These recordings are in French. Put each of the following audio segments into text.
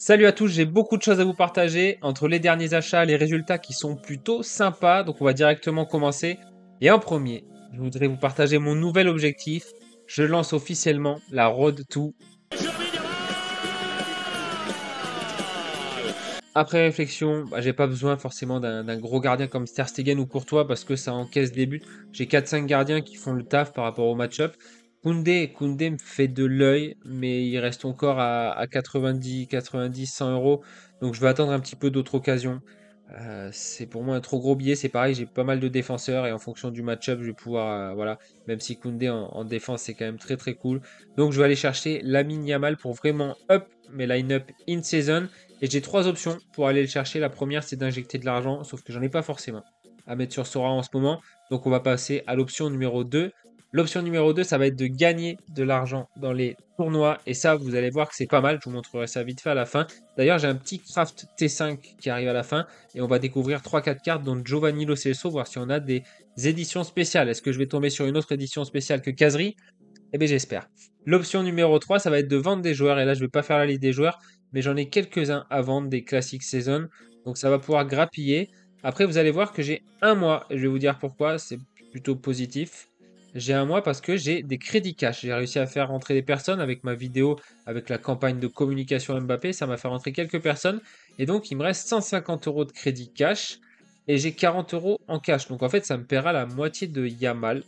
Salut à tous, j'ai beaucoup de choses à vous partager. Entre les derniers achats, les résultats qui sont plutôt sympas, donc on va directement commencer. Et en premier, je voudrais vous partager mon nouvel objectif. Je lance officiellement la Road to. Après réflexion, j'ai pas besoin forcément d'un gros gardien comme Ter Stegen ou Courtois parce que ça encaisse des buts. J'ai 4-5 gardiens qui font le taf par rapport au match-up. Koundé me fait de l'œil, mais il reste encore à 90, 90, 100 euros. Donc je vais attendre un petit peu d'autres occasions. C'est pour moi un trop gros billet. C'est pareil, j'ai pas mal de défenseurs et en fonction du match-up, je vais pouvoir, voilà, même si Koundé en défense c'est quand même très très cool. Donc je vais aller chercher Lamine Yamal pour vraiment up mes line-up in season. Et j'ai trois options pour aller le chercher. La première, c'est d'injecter de l'argent, sauf que j'en ai pas forcément à mettre sur Sora en ce moment. Donc on va passer à l'option numéro 2. L'option numéro 2, ça va être de gagner de l'argent dans les tournois. Et ça, vous allez voir que c'est pas mal. Je vous montrerai ça vite fait à la fin. D'ailleurs, j'ai un petit craft T5 qui arrive à la fin. Et on va découvrir 3-4 cartes, dont Giovanni Lo Celso, voir si on a des éditions spéciales. Est-ce que je vais tomber sur une autre édition spéciale que Kazri? Eh bien, j'espère. L'option numéro 3, ça va être de vendre des joueurs. Et là, je ne vais pas faire la liste des joueurs, mais j'en ai quelques-uns à vendre des classiques saison. Donc, ça va pouvoir grappiller. Après, vous allez voir que j'ai un mois. Et je vais vous dire pourquoi. C'est plutôt positif. J'ai un mois parce que j'ai des crédits cash. J'ai réussi à faire rentrer des personnes avec ma vidéo, avec la campagne de communication Mbappé. Ça m'a fait rentrer quelques personnes. Et donc, il me reste 150 euros de crédit cash. Et j'ai 40 euros en cash. Donc, en fait, ça me paiera la moitié de Yamal.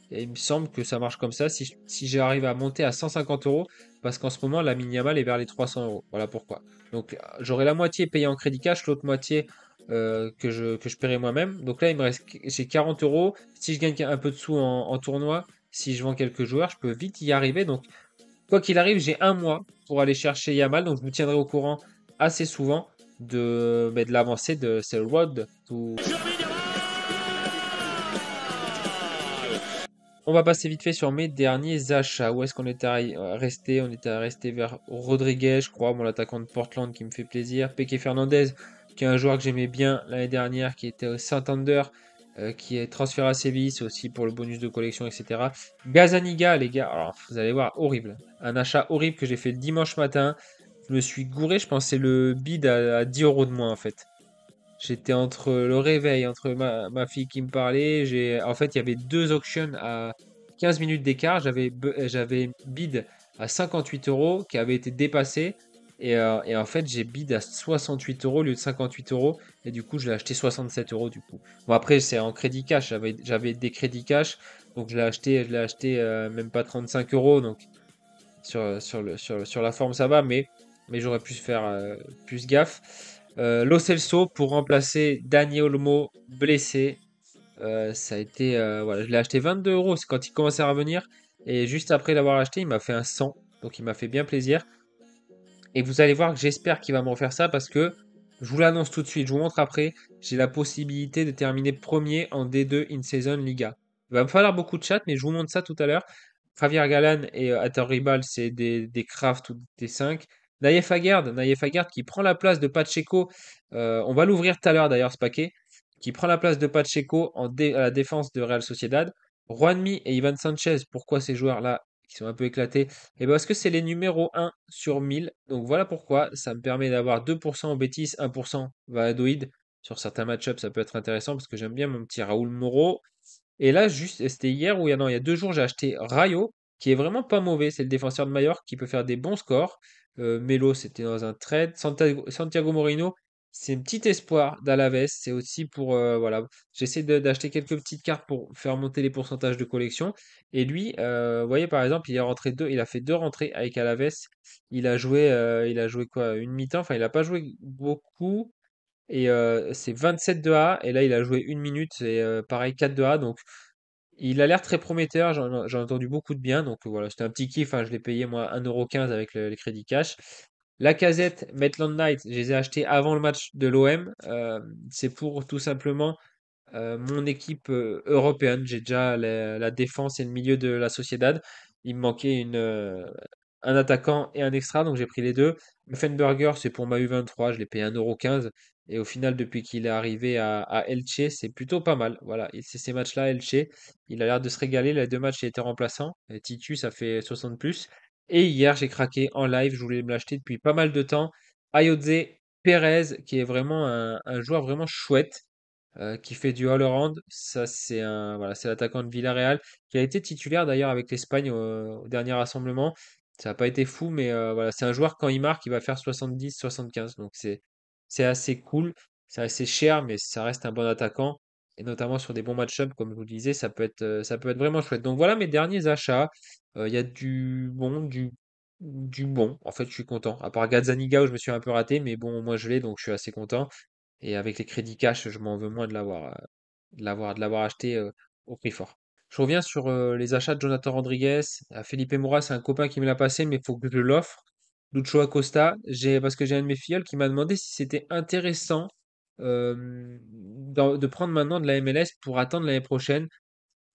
Et il me semble que ça marche comme ça si j'arrive à monter à 150 euros, parce qu'en ce moment, la minimale est vers les 300 euros. Voilà pourquoi. Donc, j'aurai la moitié payée en crédit cash, l'autre moitié que je paierai moi-même. Donc là, j'ai 40 euros. Si je gagne un peu de sous en tournoi, si je vends quelques joueurs, je peux vite y arriver. Donc, quoi qu'il arrive, j'ai un mois pour aller chercher Yamal. Donc, je vous tiendrai au courant assez souvent de l'avancée de ce road to. On va passer vite fait sur mes derniers achats. Où est-ce qu'on était resté? On était resté vers Rodriguez, je crois, mon attaquant de Portland qui me fait plaisir. Peque Fernandez, qui est un joueur que j'aimais bien l'année dernière, qui était au Santander, qui est transféré à Séville, c'est aussi pour le bonus de collection, etc. Gazaniga, les gars, alors vous allez voir, horrible. Un achat horrible que j'ai fait le dimanche matin. Je me suis gouré, je pensais le bid à 10 euros de moins en fait. J'étais entre le réveil, entre ma fille qui me parlait. En fait, il y avait deux auctions à 15 minutes d'écart. J'avais bid à 58 euros qui avait été dépassé. Et en fait, j'ai bid à 68 euros au lieu de 58 euros. Et du coup, je l'ai acheté 67 euros du coup. Bon, après, c'est en crédit cash. J'avais des crédits cash. Donc, je l'ai acheté même pas 35 euros. Donc, sur la forme, ça va. Mais j'aurais pu faire plus gaffe. Lo Celso pour remplacer Dani Olmo blessé. Ça a été, voilà, je l'ai acheté 22 euros. C'est quand il commençait à revenir. Et juste après l'avoir acheté, il m'a fait un 100. Donc il m'a fait bien plaisir. Et vous allez voir que j'espère qu'il va me refaire ça parce que je vous l'annonce tout de suite. Je vous montre après. J'ai la possibilité de terminer premier en D2 in-season Liga. Il va me falloir beaucoup de chat, mais je vous montre ça tout à l'heure. Javier Galan et Atter Ribal, c'est des crafts ou des 5. Naïef Aguerd qui prend la place de Pacheco. On va l'ouvrir tout à l'heure d'ailleurs ce paquet. Qui prend la place de Pacheco à la défense de Real Sociedad. Juanmi et Ivan Sanchez, pourquoi ces joueurs-là qui sont un peu éclatés? Et parce que c'est les numéros 1 sur 1000. Donc voilà pourquoi ça me permet d'avoir 2% au Betis, 1% Valladolid. Sur certains match-ups, ça peut être intéressant parce que j'aime bien mon petit Raúl Moro. Et là, juste, c'était hier ou non, il y a 2 jours, j'ai acheté Rayo, qui est vraiment pas mauvais. C'est le défenseur de Mallorca qui peut faire des bons scores. Melo, c'était dans un trade. Santiago Moreno, c'est un petit espoir d'Alaves. C'est aussi pour, voilà, j'essaie d'acheter quelques petites cartes pour faire monter les pourcentages de collection. Et lui, vous voyez, par exemple, il a fait 2 rentrées avec Alaves. Il a joué quoi? Une mi-temps. Enfin, il a pas joué beaucoup. Et c'est 27 de A. Et là, il a joué une minute. Et pareil, 4 de A. Donc, il a l'air très prometteur. J'en ai entendu beaucoup de bien. Donc, voilà, c'était un petit kiff, hein. Je l'ai payé, moi, 1,15 € avec les crédits cash. La casette, Maitland Knight, je les ai achetés avant le match de l'OM. C'est pour tout simplement mon équipe européenne. J'ai déjà la défense et le milieu de la Sociedad. Il me manquait un attaquant et un extra, donc j'ai pris les deux. Muffenberger, c'est pour ma U23, je l'ai payé 1,15 € Et au final, depuis qu'il est arrivé à Elche, c'est plutôt pas mal. Voilà, et c'est ces matchs-là, Elche, il a l'air de se régaler. Les 2 matchs, il était remplaçant. Et Titus, ça fait 60 plus. Et hier, j'ai craqué en live. Je voulais me l'acheter depuis pas mal de temps. Ayoze Perez, qui est vraiment un joueur vraiment chouette, qui fait du all-around. Ça, c'est voilà, c'est l'attaquant de Villarreal, qui a été titulaire d'ailleurs avec l'Espagne au dernier rassemblement. Ça n'a pas été fou, mais voilà, c'est un joueur quand il marque, il va faire 70-75. Donc c'est assez cool, c'est assez cher, mais ça reste un bon attaquant. Et notamment sur des bons match-up, comme je vous le disais, ça peut être vraiment chouette. Donc voilà mes derniers achats. Il y a du bon. En fait, je suis content. À part Gazzaniga où je me suis un peu raté, mais bon, moi je l'ai, donc je suis assez content. Et avec les crédits cash, je m'en veux moins de l'avoir acheté au prix fort. Je reviens sur les achats de Jonathan Rodriguez. Felipe Mora, c'est un copain qui me l'a passé, mais il faut que je l'offre. Lucho Acosta, parce que j'ai un de mes filleuls qui m'a demandé si c'était intéressant de prendre maintenant de la MLS pour attendre l'année prochaine.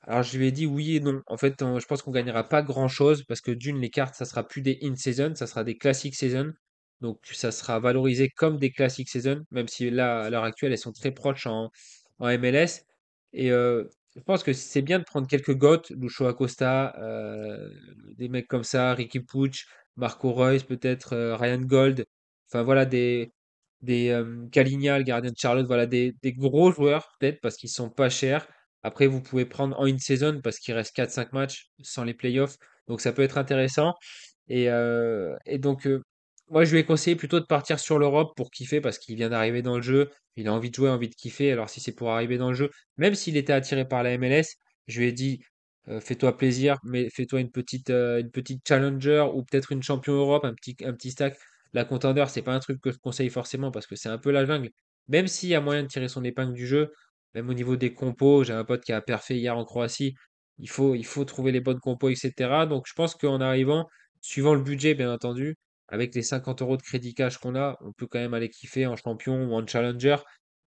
Alors je lui ai dit oui et non. En fait, je pense qu'on gagnera pas grand-chose parce que d'une, les cartes, ça sera plus des in-season, ça sera des classic season. Donc ça sera valorisé comme des classic season, même si là, à l'heure actuelle, elles sont très proches en MLS. Et je pense que c'est bien de prendre quelques goths, Lucho Acosta, des mecs comme ça, Ricky Puig, Marco Reus, peut-être Ryan Gold. Enfin voilà, des Caligna, le gardien de Charlotte, voilà, des gros joueurs peut-être parce qu'ils sont pas chers. Après, vous pouvez prendre en in-season parce qu'il reste 4-5 matchs sans les playoffs. Donc ça peut être intéressant. Et donc, moi, je lui ai conseillé plutôt de partir sur l'Europe pour kiffer parce qu'il vient d'arriver dans le jeu. Il a envie de jouer, envie de kiffer. Alors si c'est pour arriver dans le jeu, même s'il était attiré par la MLS, je lui ai dit, fais-toi plaisir, mais fais-toi une petite challenger ou peut-être une champion Europe, un petit stack. La contender, c'est pas un truc que je conseille forcément parce que c'est un peu la jungle. Même s'il y a moyen de tirer son épingle du jeu, même au niveau des compos, j'ai un pote qui a perfé hier en Croatie. Il faut trouver les bonnes compos, etc. Donc je pense qu'en arrivant, suivant le budget, bien entendu, avec les 50 euros de crédit cash qu'on a, on peut quand même aller kiffer en champion ou en challenger.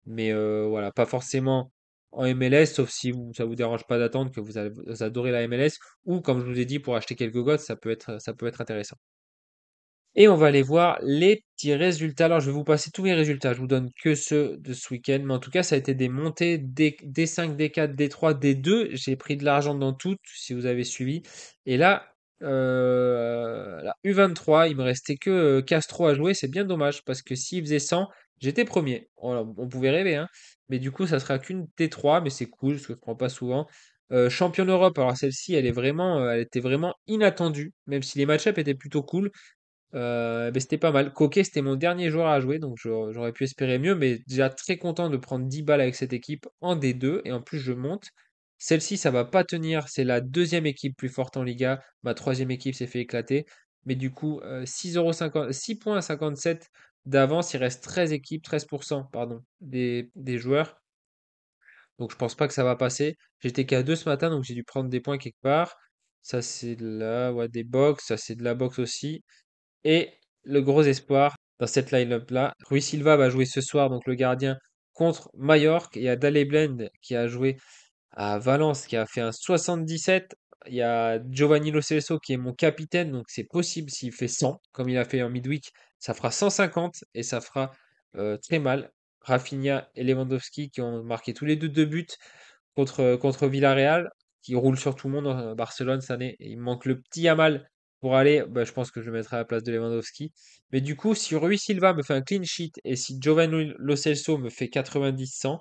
Mais voilà, pas forcément en MLS, sauf si ça vous dérange pas d'attendre que vous adorez la MLS. Ou comme je vous ai dit, pour acheter quelques gods, ça peut être intéressant. Et on va aller voir les petits résultats. Alors, je vais vous passer tous mes résultats. Je vous donne que ceux de ce week-end. Mais en tout cas, ça a été des montées D5, D4, D3, D2. J'ai pris de l'argent dans toutes, si vous avez suivi. Et là, la U23, il me restait que Castro à jouer. C'est bien dommage parce que s'il faisait 100, j'étais premier. On pouvait rêver, hein. Mais du coup, ça sera qu'une D3, mais c'est cool parce que je prends pas souvent. Champion d'Europe, alors celle-ci, elle était vraiment inattendue, même si les match-ups étaient plutôt cool. Beh, c'était pas mal. Coquet, c'était mon dernier joueur à jouer, donc j'aurais pu espérer mieux, mais déjà très content de prendre 10 balles avec cette équipe en D2, et en plus je monte. Celle-ci, ça va pas tenir, c'est la deuxième équipe plus forte en Liga. Ma troisième équipe s'est fait éclater. Mais du coup, 6,50 6,57 d'avance, il reste 13 équipes, 13% pardon, des joueurs. Donc je pense pas que ça va passer. J'étais qu'à 2 ce matin, donc j'ai dû prendre des points quelque part. Ça c'est de la, ouais, des box, ça c'est de la box aussi. Et le gros espoir dans cette line-up-là, Rui Silva va jouer ce soir, donc le gardien, contre Mallorca. Il y a Dale Blend qui a joué à Valence, qui a fait un 77. Il y a Giovanni Lo Celso qui est mon capitaine, donc c'est possible s'il fait 100, comme il a fait en midweek, ça fera 150 et ça fera très mal. Rafinha et Lewandowski qui ont marqué tous les deux buts contre Villarreal, qui roule sur tout le monde à Barcelone cette année. Et il me manque le petit Yamal pour aller. Bah, je pense que je le mettrai à la place de Lewandowski. Mais du coup, si Rui Silva me fait un clean sheet et si Giovanni Lo Celso me fait 90-100,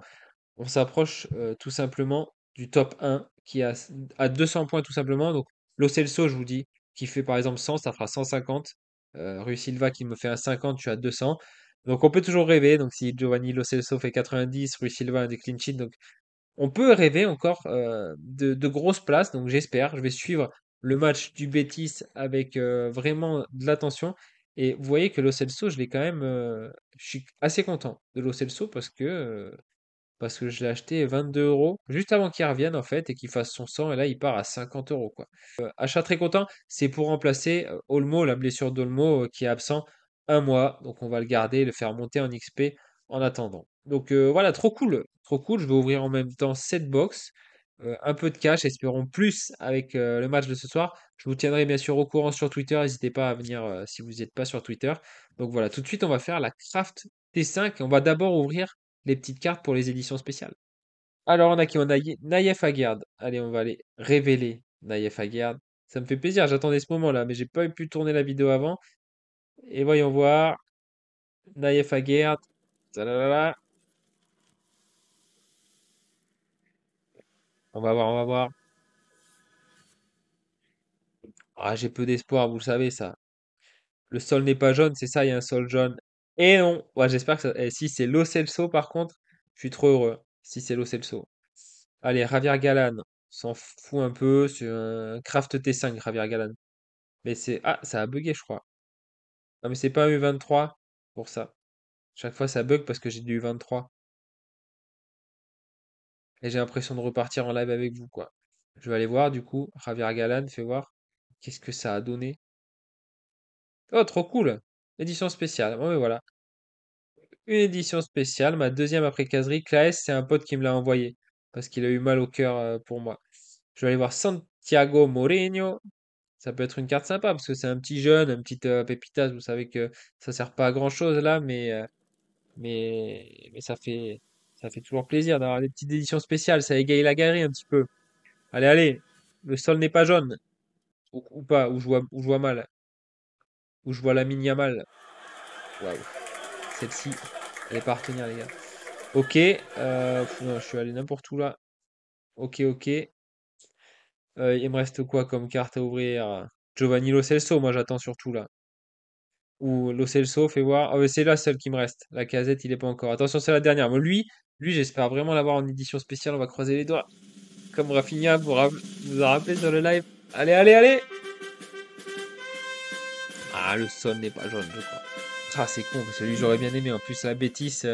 on s'approche tout simplement du top 1 qui est à 200 points tout simplement. Donc Lo Celso, je vous dis, qui fait par exemple 100, ça fera 150. Rui Silva qui me fait un 50, je suis à 200. Donc on peut toujours rêver. Donc si Giovanni Lo Celso fait 90, Rui Silva a des clean sheets, donc on peut rêver encore de grosses places, donc j'espère. Je vais suivre le match du Betis avec vraiment de l'attention. Et vous voyez que Lo Celso, je l'ai quand même. Je suis assez content de Lo Celso parce que je l'ai acheté 22 euros juste avant qu'il revienne en fait et qu'il fasse son 100 et là il part à 50 euros quoi. Achat très content, c'est pour remplacer Olmo, la blessure d'Olmo qui est absent un mois, donc on va le garder, le faire monter en XP en attendant. Donc voilà, trop cool. Je vais ouvrir en même temps cette box, un peu de cash, espérons plus avec le match de ce soir. Je vous tiendrai bien sûr au courant sur Twitter, n'hésitez pas à venir si vous n'êtes pas sur Twitter. Donc voilà, tout de suite on va faire la craft T5 et on va d'abord ouvrir les petites cartes pour les éditions spéciales. Alors, on a qui? On a Naïef Aguerd. Allez, on va aller révéler Naïef Aguerd. Ça me fait plaisir, j'attendais ce moment-là, mais j'ai pas pu tourner la vidéo avant. Et voyons voir. Naïef Aguerd. Talalala. On va voir, on va voir. Ah, j'ai peu d'espoir, vous le savez ça. Le sol n'est pas jaune, c'est ça, il y a un sol jaune. Et non. Ouais, j'espère que ça. Eh, si c'est Lo Celso, par contre, je suis trop heureux. Si c'est Lo Celso. Allez, Javier Galan. S'en fout un peu. C'est un Craft T5, Javier Galan. Mais c'est. Ah, ça a bugué, je crois. Non, mais c'est pas un U23 pour ça. Chaque fois, ça bug parce que j'ai du U23. Et j'ai l'impression de repartir en live avec vous, quoi. Je vais aller voir, du coup. Javier Galan, fais voir. Qu'est-ce que ça a donné? Oh, trop cool! Édition spéciale. Bon, mais voilà. Une édition spéciale, ma deuxième après Casery. Claes, c'est un pote qui me l'a envoyé. Parce qu'il a eu mal au cœur pour moi. Je vais aller voir Santiago Moreno. Ça peut être une carte sympa parce que c'est un petit jeune, un petit pépitas. Vous savez que ça sert pas à grand chose là, mais ça fait toujours plaisir d'avoir des petites éditions spéciales. Ça égaye la galerie un petit peu. Allez, allez. Le sol n'est pas jaune. Ou pas, ou je vois mal. Ou je vois la mine mal. Waouh. Celle-ci, elle est pas à retenir, les gars. Ok. Non, je suis allé n'importe où là. Ok, ok. Il me reste quoi comme carte à ouvrir? Giovanni Lo Celso, moi j'attends surtout là. Ou Lo Celso, fais voir. Ah, ouais, c'est là celle qui me reste. La casette, il est pas encore. Attention, c'est la dernière. Moi, lui, j'espère vraiment l'avoir en édition spéciale. On va croiser les doigts. Comme Rafinha vous a rappelé sur le live. Allez, allez, allez! Ah, le sol n'est pas jaune, je crois. Ah, c'est con, parce que lui, j'aurais bien aimé. En plus, la bêtise.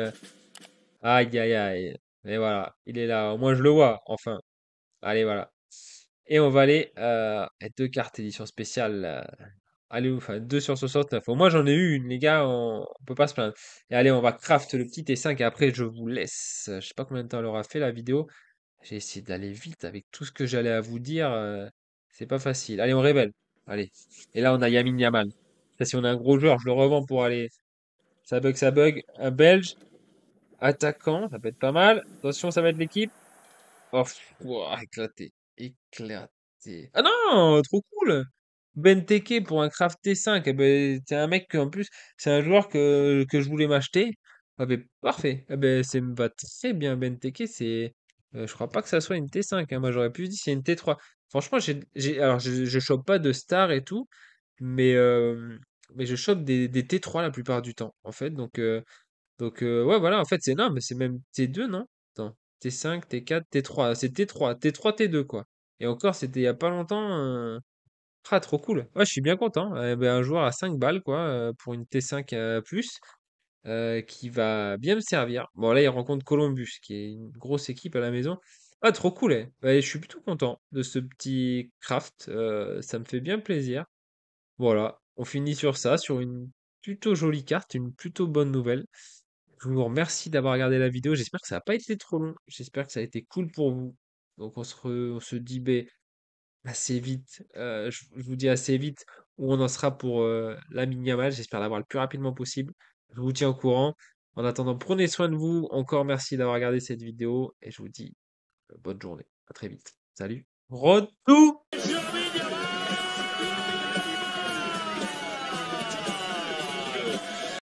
Aïe, aïe, aïe. Et voilà, il est là. Au moins, je le vois, enfin. Allez, voilà. Et on va aller deux cartes édition spéciale. Allez, enfin, 2 sur 69. Au moins, j'en ai eu une, les gars. On peut pas se plaindre. Et allez, on va craft le petit T5 et après, je vous laisse. Je sais pas combien de temps elle aura fait la vidéo. J'ai essayé d'aller vite avec tout ce que j'allais à vous dire. C'est pas facile. Allez, on révèle. Allez. Et là, on a Yamin Yamal. Ça, si on a un gros joueur, je le revends pour aller. Ça bug, ça bug. Un Belge. Attaquant. Ça peut être pas mal. Attention, ça va être l'équipe. Oh, ouah, éclaté. Éclaté. Ah non, trop cool! Benteke pour un Craft T5. Eh ben, c'est un mec que, en plus, c'est un joueur que je voulais m'acheter. Ah ben, parfait. Eh ben, c'est me va très bien Benteke. Je crois pas que ça soit une T5, hein. Moi, j'aurais pu dire c'est une T3. Franchement, alors, je chope pas de star et tout, mais, euh, mais je chope des T3 la plupart du temps, en fait. Ouais, voilà, en fait, c'est non, mais c'est même T2, non? Attends, T5, T4, T3. C'est T3, T3, T2, quoi. Et encore, c'était il y a pas longtemps. Ah, trop cool. Ouais, je suis bien content. Ben, un joueur à 5 balles, quoi, pour une T5 plus, qui va bien me servir. Bon, là, il rencontre Columbus, qui est une grosse équipe à la maison. Ah, trop cool, eh. Ouais, je suis plutôt content de ce petit craft. Ça me fait bien plaisir. Voilà, on finit sur ça, sur une plutôt jolie carte, une plutôt bonne nouvelle. Je vous remercie d'avoir regardé la vidéo. J'espère que ça n'a pas été trop long. J'espère que ça a été cool pour vous. Donc on se dit ben, assez vite. Je vous dis assez vite où on en sera pour la mini-amal. J'espère l'avoir le plus rapidement possible. Je vous tiens au courant. En attendant, prenez soin de vous. Encore merci d'avoir regardé cette vidéo et je vous dis bonne journée. À très vite. Salut. Retour!